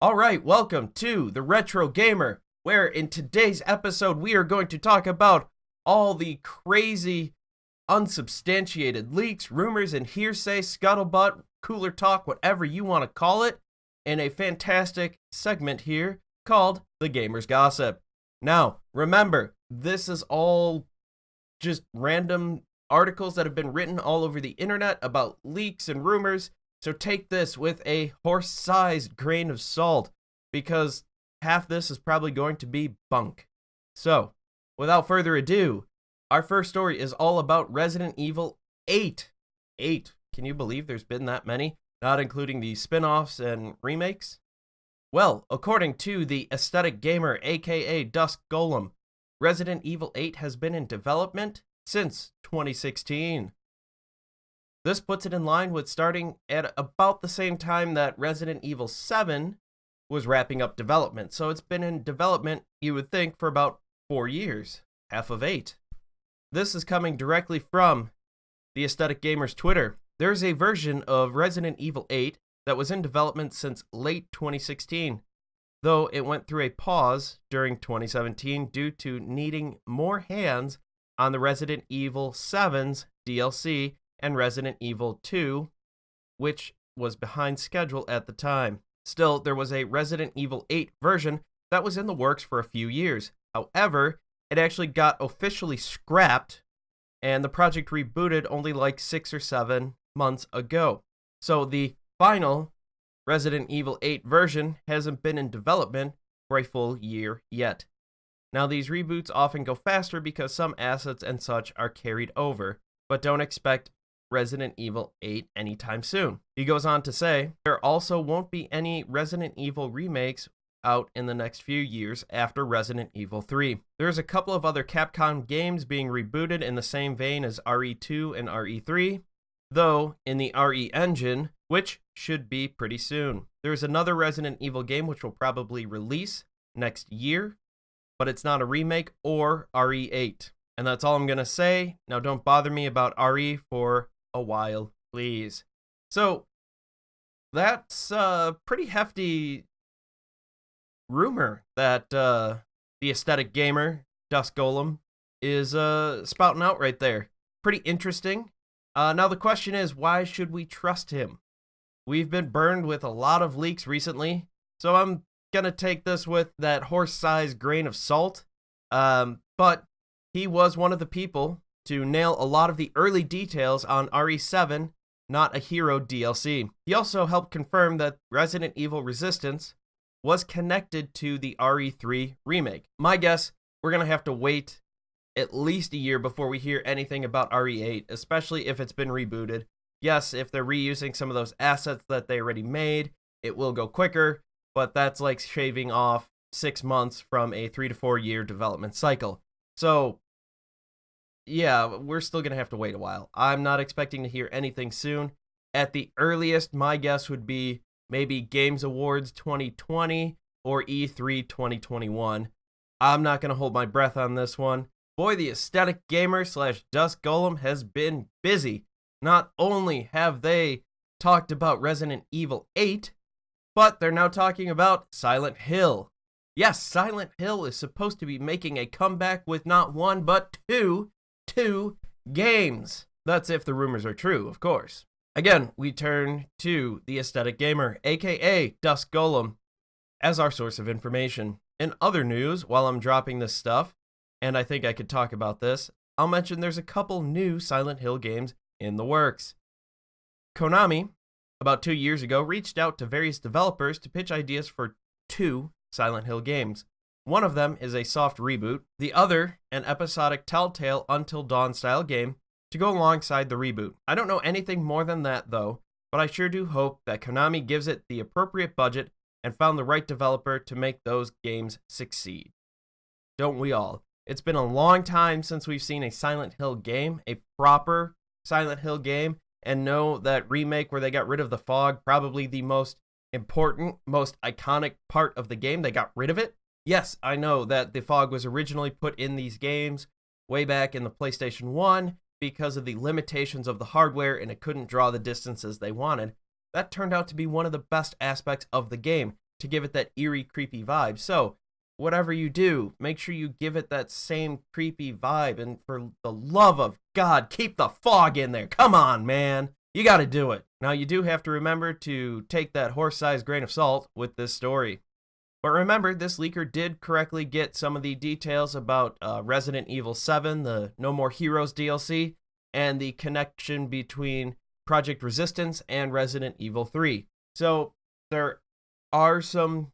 Alright, welcome to the Retro Gamer, where in today's episode we are going to talk about all the crazy, unsubstantiated leaks, rumors, and hearsay, scuttlebutt, cooler talk, whatever you want to call it, in a fantastic segment here called The Gamer's Gossip. Now, remember, this is all just random articles that have been written all over the internet about leaks and rumors. So take this with a horse-sized grain of salt, because half this is probably going to be bunk. So, without further ado, our first story is all about Resident Evil 8. 8. Can you believe there's been that many? Not including the spin-offs and remakes? Well, according to the AestheticGamer, aka DuskGolem, Resident Evil 8 has been in development since 2016. This puts it in line with starting at about the same time that Resident Evil 7 was wrapping up development. So it's been in development, you would think, for about 4 years, half of 8. This is coming directly from the Aesthetic Gamer's Twitter. There's a version of Resident Evil 8 that was in development since late 2016, though it went through a pause during 2017 due to needing more hands on the Resident Evil 7's DLC and Resident Evil 2, which was behind schedule at the time. Still, there was a Resident Evil 8 version that was in the works for a few years. However, it actually got officially scrapped, and the project rebooted only like 6 or 7 months ago. So the final Resident Evil 8 version hasn't been in development for a full year yet. Now, these reboots often go faster because some assets and such are carried over, but don't expect Resident Evil 8 anytime soon. He goes on to say, there also won't be any Resident Evil remakes out in the next few years after Resident Evil 3. There's a couple of other Capcom games being rebooted in the same vein as RE2 and RE3, though in the RE engine, which should be pretty soon. There's another Resident Evil game which will probably release next year, but it's not a remake or RE8. And that's all I'm going to say. Now don't bother me about RE for a while, please. So, that's a pretty hefty rumor that the Aesthetic Gamer, DuskGolem, is spouting out right there. Pretty interesting. Now the question is, why should we trust him? We've been burned with a lot of leaks recently, so I'm gonna take this with that horse-sized grain of salt. But he was one of the people to nail a lot of the early details on RE7, Not a Hero DLC. He also helped confirm that Resident Evil Resistance was connected to the RE3 remake. My guess, we're going to have to wait at least a year before we hear anything about RE8, especially if it's been rebooted. Yes, if they're reusing some of those assets that they already made, it will go quicker, but that's like shaving off 6 months from a 3 to 4 year development cycle. So, yeah, we're still going to have to wait a while. I'm not expecting to hear anything soon. At the earliest, my guess would be maybe Games Awards 2020 or E3 2021. I'm not going to hold my breath on this one. Boy, the Aesthetic Gamer / DuskGolem has been busy. Not only have they talked about Resident Evil 8, but they're now talking about Silent Hill. Yes, Silent Hill is supposed to be making a comeback with not one, but two games. That's if the rumors are true, of course. Again, we turn to the Aesthetic Gamer, aka DuskGolem, as our source of information. In other news, while I'm dropping this stuff, and I think I could talk about this, I'll mention there's a couple new Silent Hill games in the works. Konami, about 2 years ago, reached out to various developers to pitch ideas for 2 Silent Hill games. One of them is a soft reboot, the other an episodic Telltale Until Dawn style game to go alongside the reboot. I don't know anything more than that though, but I sure do hope that Konami gives it the appropriate budget and found the right developer to make those games succeed. Don't we all? It's been a long time since we've seen a Silent Hill game, a proper Silent Hill game, and know that remake where they got rid of the fog, probably the most important, most iconic part of the game. They got rid of it. Yes, I know that the fog was originally put in these games way back in the PlayStation 1 because of the limitations of the hardware and it couldn't draw the distances they wanted. That turned out to be one of the best aspects of the game. to give it that eerie, creepy vibe. So, whatever you do, make sure you give it that same creepy vibe. And for the love of God, keep the fog in there. Come on, man. You gotta do it. Now, you do have to remember to take that horse-sized grain of salt with this story. But remember, this leaker did correctly get some of the details about Resident Evil 7, the No More Heroes DLC, and the connection between Project Resistance and Resident Evil 3. So, there are some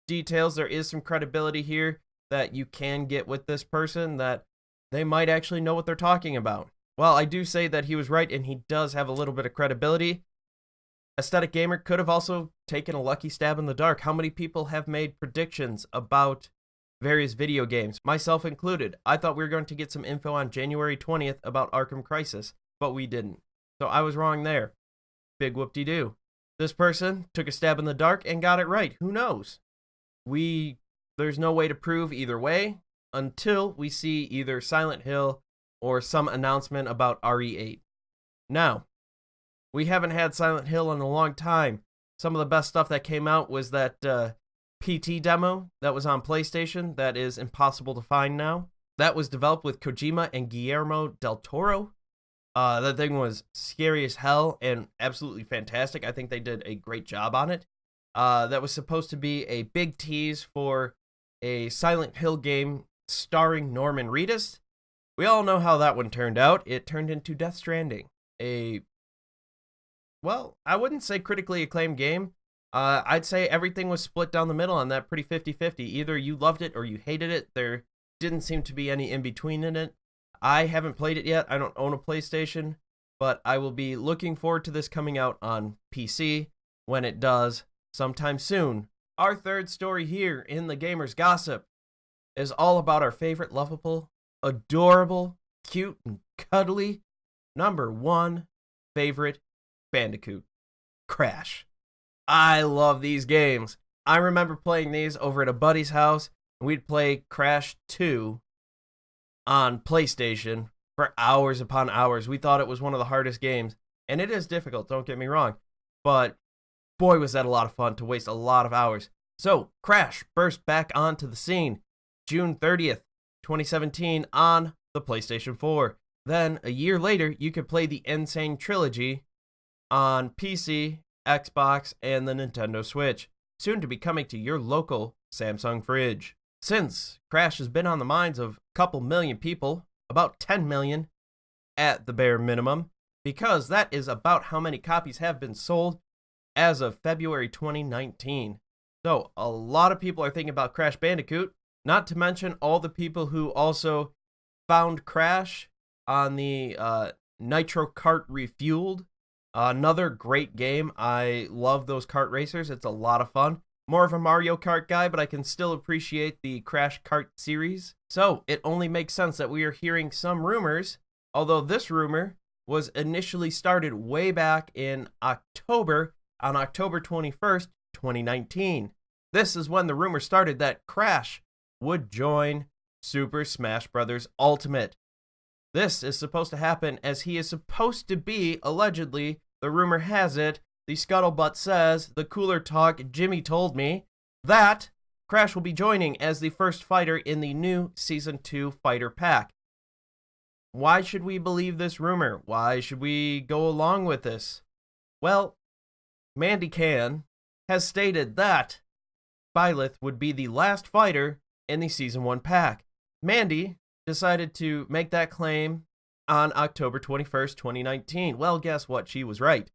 details, there is some credibility here that you can get with this person, that they might actually know what they're talking about. Well, I do say that he was right, and he does have a little bit of credibility. AestheticGamer could have also taken a lucky stab in the dark. How many people have made predictions about various video games, myself included? I thought we were going to get some info on January 20th about Arkham Crisis, but we didn't. So I was wrong there. Big whoop-de-doo. This person took a stab in the dark and got it right. Who knows? There's no way to prove either way until we see either Silent Hill or some announcement about RE8. Now, we haven't had Silent Hill in a long time. Some of the best stuff that came out was that PT demo that was on PlayStation that is impossible to find now. That was developed with Kojima and Guillermo del Toro. That thing was scary as hell and absolutely fantastic. I think they did a great job on it. That was supposed to be a big tease for a Silent Hill game starring Norman Reedus. We all know how that one turned out. It turned into Death Stranding, I wouldn't say critically acclaimed game. I'd say everything was split down the middle on that, pretty 50-50. Either you loved it or you hated it. There didn't seem to be any in between in it. I haven't played it yet. I don't own a PlayStation, but I will be looking forward to this coming out on PC when it does sometime soon. Our third story here in the Gamer's Gossip is all about our favorite lovable, adorable, cute, and cuddly number one favorite Bandicoot, Crash. I love these games. I remember playing these over at a buddy's house, and we'd play Crash 2 on PlayStation for hours upon hours. We thought it was one of the hardest games, and it is difficult, don't get me wrong, but boy was that a lot of fun to waste a lot of hours. So, Crash burst back onto the scene June 30th, 2017 on the PlayStation 4. Then, a year later, you could play the Sane Trilogy on PC, Xbox, and the Nintendo Switch, soon to be coming to your local Samsung fridge. Since Crash has been on the minds of a couple million people, about 10 million at the bare minimum, because that is about how many copies have been sold as of February 2019. So, a lot of people are thinking about Crash Bandicoot, not to mention all the people who also found Crash on the Nitro Kart Refueled. Another great game. I love those kart racers. It's a lot of fun. More of a Mario Kart guy, but I can still appreciate the Crash Kart series. So it only makes sense that we are hearing some rumors, although this rumor was initially started way back in October, on October 21st, 2019. This is when the rumor started that Crash would join Super Smash Bros. Ultimate. This is supposed to happen as he is supposed to be, allegedly, the rumor has it, the scuttlebutt says, the cooler talk Jimmy told me, that Crash will be joining as the first fighter in the new Season 2 Fighter Pack. Why should we believe this rumor? Why should we go along with this? Well, Mandy Can has stated that Byleth would be the last fighter in the Season 1 pack. Mandy decided to make that claim on October 21st, 2019. Well, guess what? She was right.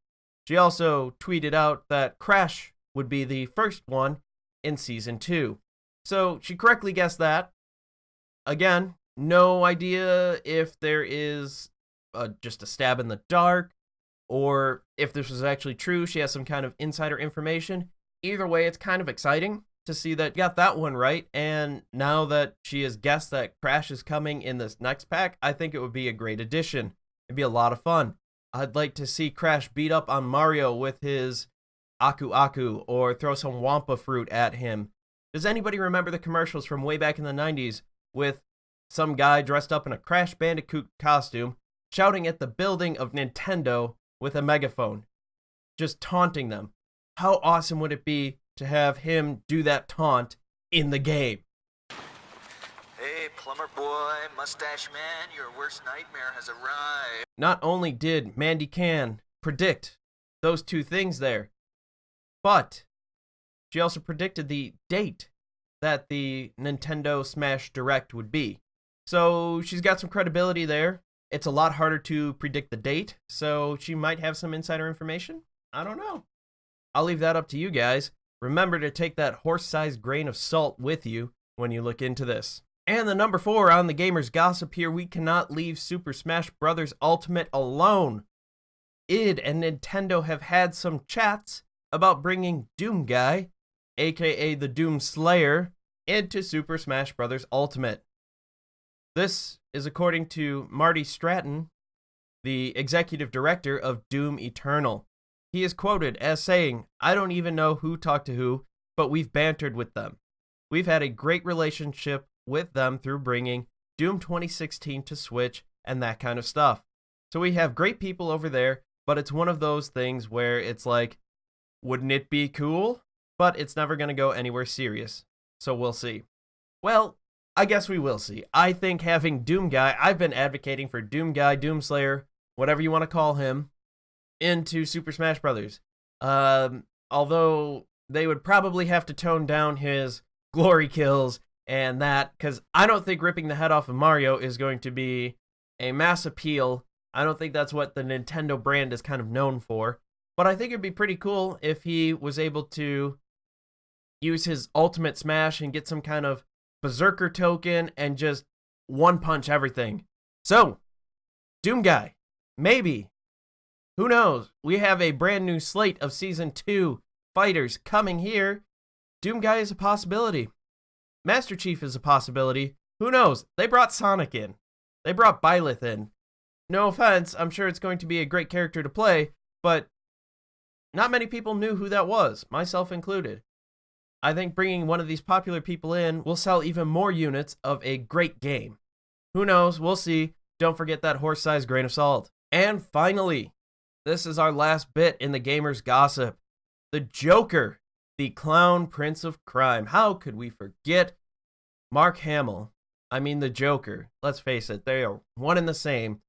She also tweeted out that Crash would be the first one in Season 2. So she correctly guessed that. Again, no idea if there is just a stab in the dark or if this was actually true. She has some kind of insider information. Either way, it's kind of exciting to see that she got that one right, and now that she has guessed that Crash is coming in this next pack, I think it would be a great addition. It'd be a lot of fun. I'd like to see Crash beat up on Mario with his Aku Aku, or throw some Wampa fruit at him. Does anybody remember the commercials from way back in the 90s with some guy dressed up in a Crash Bandicoot costume, shouting at the building of Nintendo with a megaphone, just taunting them? How awesome would it be to have him do that taunt in the game. Hey, plumber boy, mustache man, your worst nightmare has arrived. Not only did Mandy Can predict those two things there, but she also predicted the date that the Nintendo Smash Direct would be. So she's got some credibility there. It's a lot harder to predict the date, so she might have some insider information. I don't know. I'll leave that up to you guys. Remember to take that horse-sized grain of salt with you when you look into this. And the number 4 on the Gamer's Gossip here, we cannot leave Super Smash Bros. Ultimate alone. id and Nintendo have had some chats about bringing Doomguy, aka the Doom Slayer, into Super Smash Bros. Ultimate. This is according to Marty Stratton, the executive director of Doom Eternal. He is quoted as saying, "I don't even know who talked to who, but we've bantered with them. We've had a great relationship with them through bringing Doom 2016 to Switch and that kind of stuff. So we have great people over there, but it's one of those things where it's like, wouldn't it be cool? But it's never going to go anywhere serious. So we'll see." Well, I guess we will see. I think having Doomguy, I've been advocating for Doomguy, Doomslayer, whatever you want to call him, into Super Smash Bros. Although they would probably have to tone down his glory kills and that, because I don't think ripping the head off of Mario is going to be a mass appeal. I don't think that's what the Nintendo brand is kind of known for. But I think it'd be pretty cool if he was able to use his ultimate smash and get some kind of berserker token and just one punch everything. So, Doomguy, maybe. Who knows? We have a brand new slate of Season 2 fighters coming here. Doomguy is a possibility. Master Chief is a possibility. Who knows? They brought Sonic in. They brought Byleth in. No offense, I'm sure it's going to be a great character to play, but not many people knew who that was, myself included. I think bringing one of these popular people in will sell even more units of a great game. Who knows? We'll see. Don't forget that horse-sized grain of salt. And finally, this is our last bit in the Gamer's Gossip. The Joker, the clown prince of crime. How could we forget Mark Hamill? I mean, the Joker. Let's face it, they are one and the same.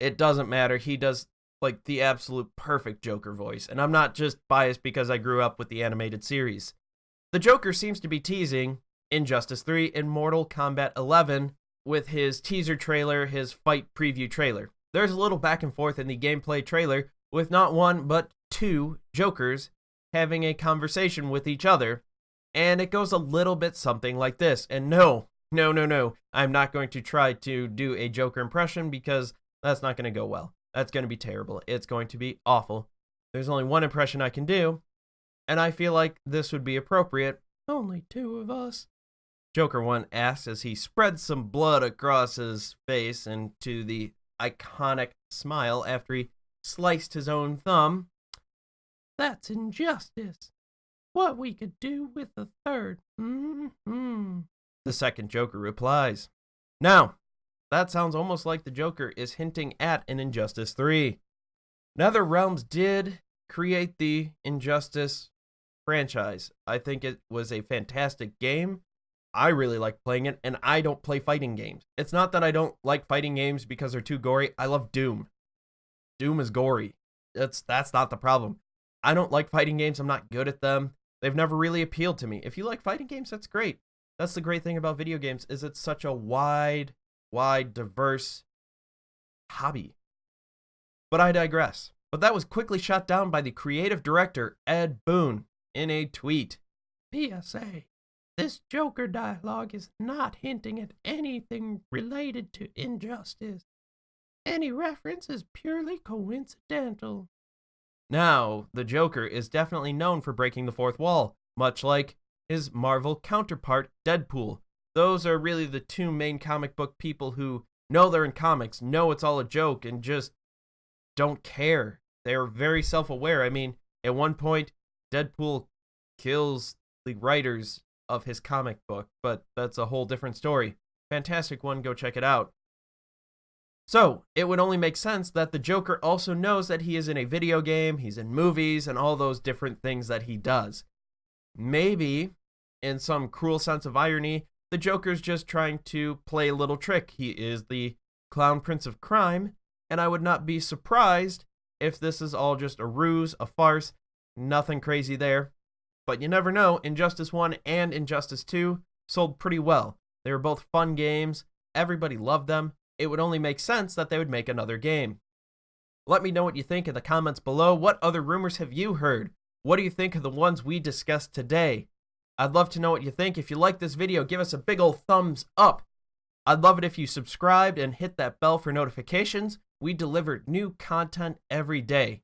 It doesn't matter. He does like the absolute perfect Joker voice. And I'm not just biased because I grew up with the animated series. The Joker seems to be teasing Injustice 3 and Mortal Kombat 11 with his teaser trailer, his fight preview trailer. There's a little back and forth in the gameplay trailer with not one but two Jokers having a conversation with each other, and it goes a little bit something like this. And no, I'm not going to try to do a Joker impression because that's not going to go well. That's going to be terrible. It's going to be awful. There's only one impression I can do, and I feel like this would be appropriate. Only two of us. Joker 1 asks as he spreads some blood across his face into the iconic smile after he sliced his own thumb. "That's injustice. What we could do with the third." The second Joker replies. Now, that sounds almost like the Joker is hinting at an Injustice 3. NetherRealms did create the Injustice franchise. I think it was a fantastic game. I really like playing it, and I don't play fighting games. It's not that I don't like fighting games because they're too gory. I love Doom. Doom is gory. That's not the problem. I don't like fighting games. I'm not good at them. They've never really appealed to me. If you like fighting games, that's great. That's the great thing about video games, is it's such a wide, diverse hobby. But I digress. But that was quickly shot down by the creative director, Ed Boon, in a tweet. "PSA. This Joker dialogue is not hinting at anything related to Injustice. Any reference is purely coincidental." Now, the Joker is definitely known for breaking the fourth wall, much like his Marvel counterpart, Deadpool. Those are really the two main comic book people who know they're in comics, know it's all a joke, and just don't care. They're very self-aware. I mean, at one point, Deadpool kills the writers of his comic book, but that's a whole different story. Fantastic one, go check it out. So, it would only make sense that the Joker also knows that he is in a video game, he's in movies, and all those different things that he does. Maybe, in some cruel sense of irony, the Joker's just trying to play a little trick. He is the clown prince of crime, and I would not be surprised if this is all just a ruse, a farce, nothing crazy there. But you never know. Injustice 1 and Injustice 2 sold pretty well. They were both fun games. Everybody loved them. It would only make sense that they would make another game. Let me know what you think in the comments below. What other rumors have you heard? What do you think of the ones we discussed today? I'd love to know what you think. If you like this video, give us a big old thumbs up. I'd love it if you subscribed and hit that bell for notifications. We deliver new content every day.